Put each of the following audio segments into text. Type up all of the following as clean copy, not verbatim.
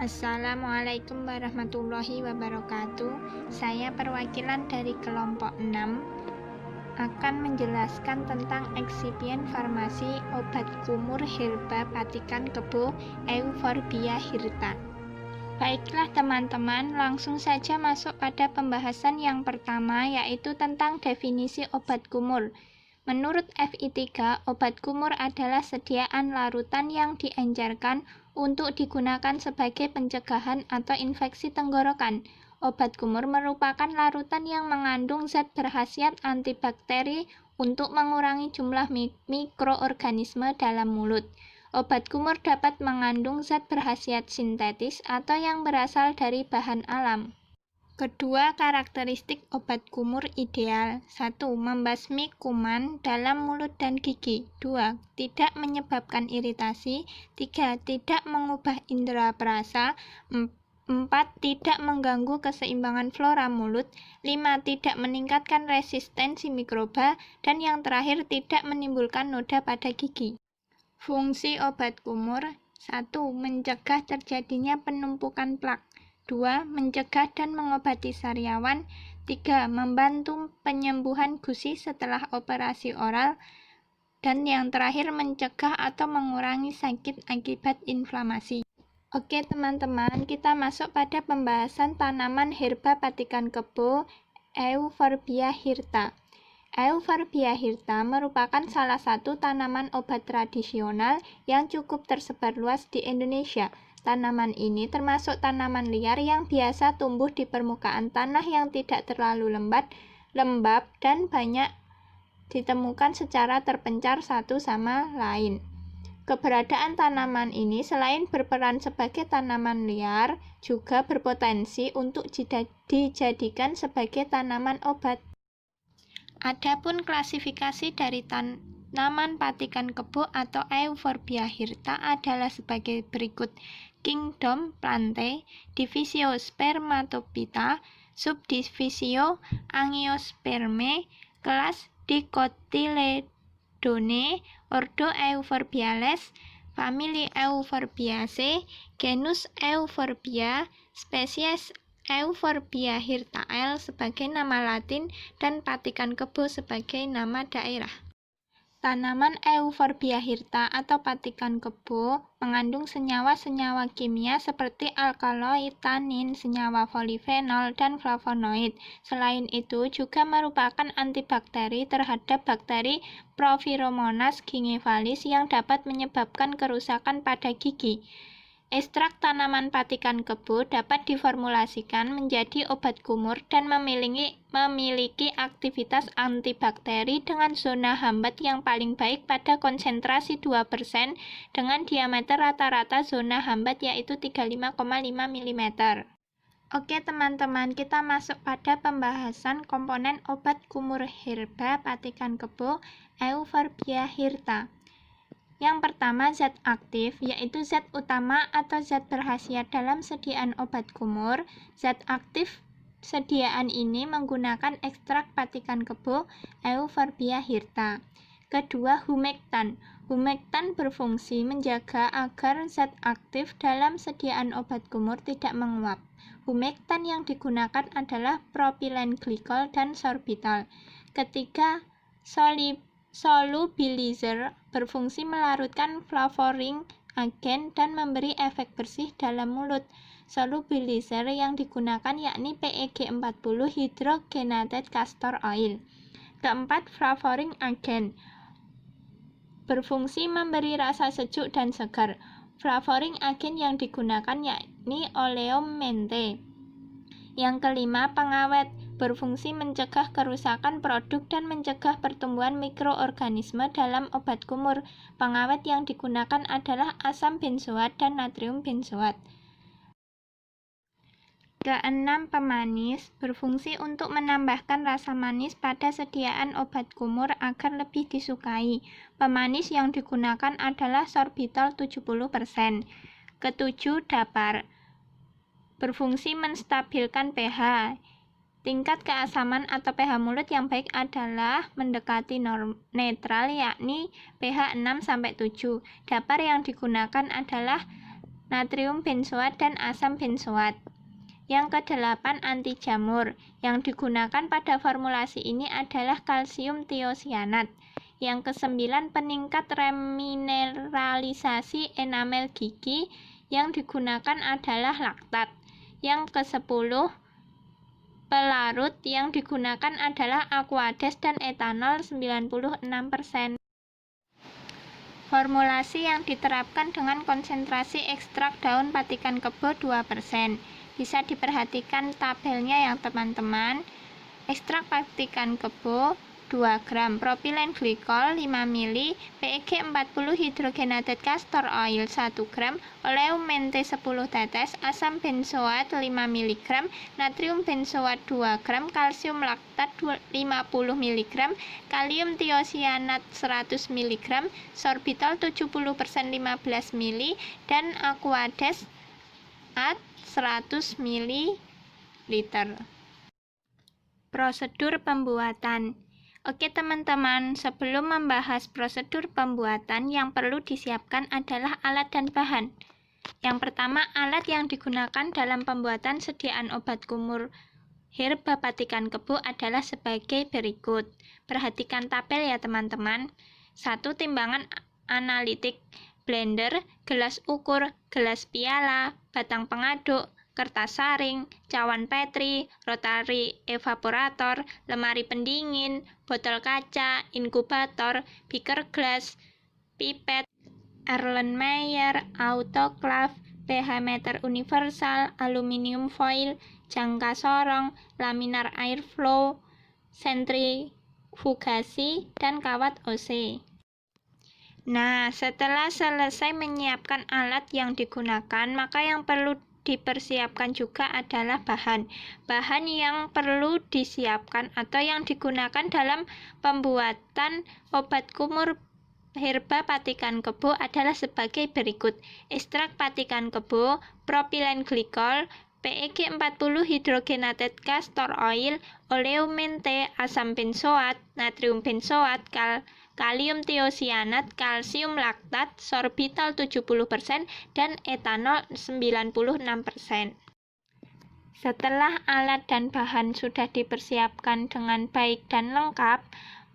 Assalamualaikum warahmatullahi wabarakatuh. Saya perwakilan dari kelompok 6 akan menjelaskan tentang eksipien farmasi obat kumur herba patikan kebo Euphorbia hirta. Baiklah teman-teman, langsung saja masuk pada pembahasan yang pertama, yaitu tentang definisi obat kumur. Menurut FI3, obat kumur adalah sediaan larutan yang diencerkan untuk digunakan sebagai pencegahan atau infeksi tenggorokan. Obat kumur merupakan larutan yang mengandung zat berkhasiat antibakteri untuk mengurangi jumlah mikroorganisme dalam mulut. Obat kumur dapat mengandung zat berkhasiat sintetis atau yang berasal dari bahan alam. Kedua karakteristik obat kumur ideal. 1. Membasmi kuman dalam mulut dan gigi. 2. Tidak menyebabkan iritasi. 3. Tidak mengubah indera perasa. 4. Tidak mengganggu keseimbangan flora mulut. 5. Tidak meningkatkan resistensi mikroba. Dan yang terakhir, tidak menimbulkan noda pada gigi. Fungsi obat kumur. 1. Mencegah terjadinya penumpukan plak. 2. Mencegah dan mengobati sariawan. 3. Membantu penyembuhan gusi setelah operasi oral. Dan yang terakhir, mencegah atau mengurangi sakit akibat inflamasi. Oke teman-teman, kita masuk pada pembahasan tanaman herba patikan kebo Euphorbia hirta. Euphorbia hirta merupakan salah satu tanaman obat tradisional yang cukup tersebar luas di Indonesia. Tanaman ini termasuk tanaman liar yang biasa tumbuh di permukaan tanah yang tidak terlalu lembab dan banyak ditemukan secara terpencar satu sama lain. Keberadaan tanaman ini selain berperan sebagai tanaman liar, juga berpotensi untuk dijadikan sebagai tanaman obat. Adapun klasifikasi dari tanaman patikan kebo atau Euphorbia hirta adalah sebagai berikut. Kingdom Plantae, Divisio Spermatophyta, Subdivisio Angiospermae, kelas Dicotyledone, ordo Euphorbiales, famili Euphorbiaceae, genus Euphorbia, spesies Euphorbia hirtae sebagai nama latin dan patikan kebo sebagai nama daerah. Tanaman Euphorbia hirta atau patikan kebo mengandung senyawa-senyawa kimia seperti alkaloid, tanin, senyawa polifenol, dan flavonoid. Selain itu, juga merupakan antibakteri terhadap bakteri Prophyromonas gingivalis yang dapat menyebabkan kerusakan pada gigi. Ekstrak tanaman patikan kebo dapat diformulasikan menjadi obat kumur dan memiliki aktivitas antibakteri dengan zona hambat yang paling baik pada konsentrasi 2% dengan diameter rata-rata zona hambat yaitu 35,5 mm. Oke teman-teman, kita masuk pada pembahasan komponen obat kumur herba patikan kebo Euphorbia hirta. Yang pertama, zat aktif, yaitu zat utama atau zat berkhasiat dalam sediaan obat kumur. Zat aktif sediaan ini menggunakan ekstrak patikan kebo Euphorbia hirta. Kedua, humektan. Humektan berfungsi menjaga agar zat aktif dalam sediaan obat kumur tidak menguap. Humektan yang digunakan adalah propilen glikol dan sorbitol. Ketiga, solubilizer berfungsi melarutkan flavoring agen dan memberi efek bersih dalam mulut. Solubilizer yang digunakan yakni PEG 40 hydrogenated castor oil. Keempat, flavoring agen berfungsi memberi rasa sejuk dan segar. Flavoring agen yang digunakan yakni oleum mente. Yang kelima, pengawet berfungsi mencegah kerusakan produk dan mencegah pertumbuhan mikroorganisme dalam obat kumur. Pengawet yang digunakan adalah asam benzoat dan natrium benzoat. Keenam, pemanis berfungsi untuk menambahkan rasa manis pada sediaan obat kumur agar lebih disukai. Pemanis yang digunakan adalah sorbitol 70%. Ketujuh, dapar berfungsi menstabilkan pH. Tingkat keasaman atau pH mulut yang baik adalah mendekati netral yakni pH 6-7. Dapar yang digunakan adalah natrium benzoat, dan asam benzoat. Yang kedelapan, anti jamur. Yang digunakan pada formulasi ini adalah kalsium tiosianat. Yang kesembilan, peningkat remineralisasi enamel gigi. Yang digunakan adalah laktat. Yang kesepuluh, pelarut. Yang digunakan adalah aquades dan etanol 96%. Formulasi yang diterapkan dengan konsentrasi ekstrak daun patikan kebo 2%. Bisa diperhatikan tabelnya ya teman-teman. Ekstrak patikan kebo 2 gram, propilen glikol 5 ml, PEG 40 hidrogenated castor oil 1 gram, oleum mente 10 tetes, asam benzoat 5 mg, natrium benzoat 2 gram, kalsium laktat 50 mg, kalium tiosianat 100 mg, sorbitol 70% 15 ml, dan aquades at 100 ml. Prosedur pembuatan. Oke teman-teman, sebelum membahas prosedur pembuatan, yang perlu disiapkan adalah alat dan bahan. Yang pertama, alat yang digunakan dalam pembuatan sediaan obat kumur herba patikan kebo adalah sebagai berikut. Perhatikan tabel ya teman-teman. 1. Timbangan analitik, blender, gelas ukur, gelas piala, batang pengaduk, kertas saring, cawan petri, rotary evaporator, lemari pendingin, botol kaca, inkubator, beaker glass, pipet, Erlenmeyer, autoclave, pH meter universal, aluminium foil, jangka sorong, laminar airflow, sentrifugasi, dan kawat OC. Nah, setelah selesai menyiapkan alat yang digunakan, maka yang perlu dipersiapkan juga adalah bahan. Bahan yang perlu disiapkan atau yang digunakan dalam pembuatan obat kumur herba patikan kebo adalah sebagai berikut. Ekstrak patikan kebo, propilen glikol, PEG 40 hidrogenated castor oil, oleum mente, asam benzoat, natrium benzoat, kalium tiosianat, kalsium laktat, sorbitol 70%, dan etanol 96%. Setelah alat dan bahan sudah dipersiapkan dengan baik dan lengkap,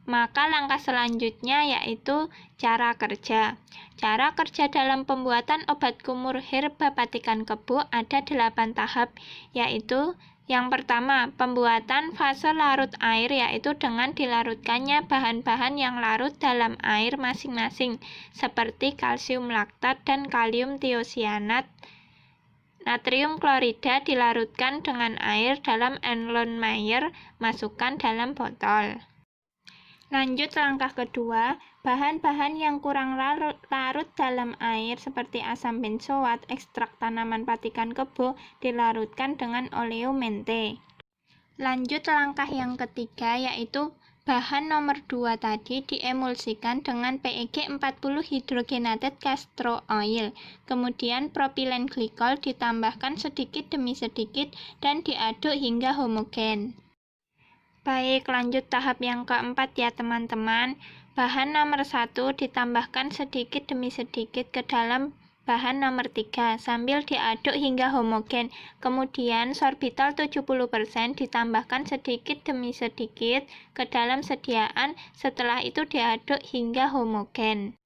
maka langkah selanjutnya yaitu cara kerja. Cara kerja dalam pembuatan obat kumur herba patikan kebo ada 8 tahap, yaitu yang pertama, pembuatan fase larut air, yaitu dengan dilarutkannya bahan-bahan yang larut dalam air masing-masing, seperti kalsium laktat dan kalium tiosianat. Natrium klorida dilarutkan dengan air dalam Erlenmeyer, masukkan dalam botol. Lanjut langkah kedua, bahan-bahan yang kurang larut dalam air seperti asam benzoat, ekstrak tanaman patikan kebo dilarutkan dengan oleum mente. Lanjut langkah yang ketiga, yaitu bahan nomor 2 tadi diemulsikan dengan PEG 40 hidrogenated castor oil. Kemudian propilen glikol ditambahkan sedikit demi sedikit dan diaduk hingga homogen. Baik, lanjut tahap yang keempat ya teman-teman. Bahan nomor 1 ditambahkan sedikit demi sedikit ke dalam bahan nomor 3 sambil diaduk hingga homogen. Kemudian sorbitol 70% ditambahkan sedikit demi sedikit ke dalam sediaan, setelah itu diaduk hingga homogen.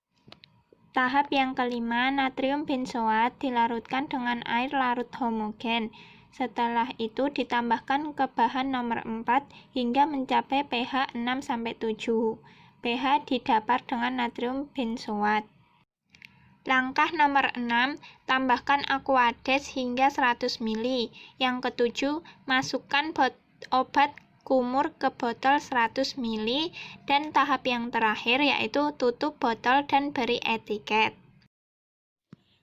Tahap yang kelima, natrium benzoat dilarutkan dengan air larut homogen. Setelah itu ditambahkan ke bahan nomor 4 hingga mencapai pH 6-7. pH didapat dengan natrium benzoat. Langkah nomor 6, tambahkan aquades hingga 100 ml. Yang ketujuh, masukkan obat kumur ke botol 100 ml. Dan tahap yang terakhir yaitu tutup botol dan beri etiket.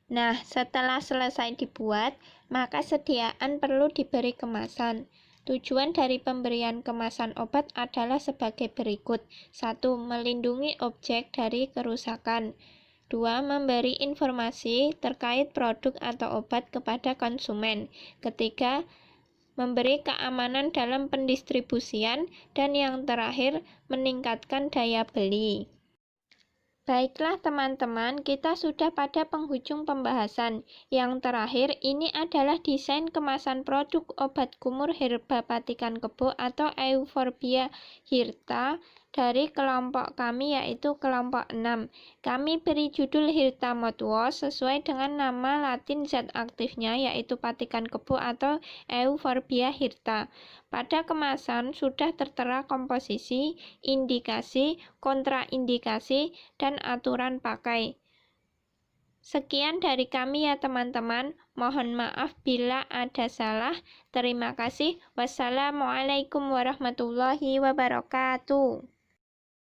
Nah, setelah selesai dibuat, maka sediaan perlu diberi kemasan. Tujuan dari pemberian kemasan obat adalah sebagai berikut. 1. Melindungi objek dari kerusakan. 2. Memberi informasi terkait produk atau obat kepada konsumen. Ketiga, memberi keamanan dalam pendistribusian. Dan yang terakhir, meningkatkan daya beli. Baiklah teman-teman, kita sudah pada penghujung pembahasan. Yang terakhir, ini adalah desain kemasan produk obat kumur herba patikan kebo atau Euphorbia hirta dari kelompok kami, yaitu kelompok 6. Kami beri judul Hirta mouthwash sesuai dengan nama latin zat aktifnya, yaitu patikan kebo atau Euphorbia hirta. Pada kemasan sudah tertera komposisi, indikasi, kontraindikasi, dan aturan pakai. Sekian dari kami ya teman-teman. Mohon maaf bila ada salah. Terima kasih. Wassalamualaikum warahmatullahi wabarakatuh.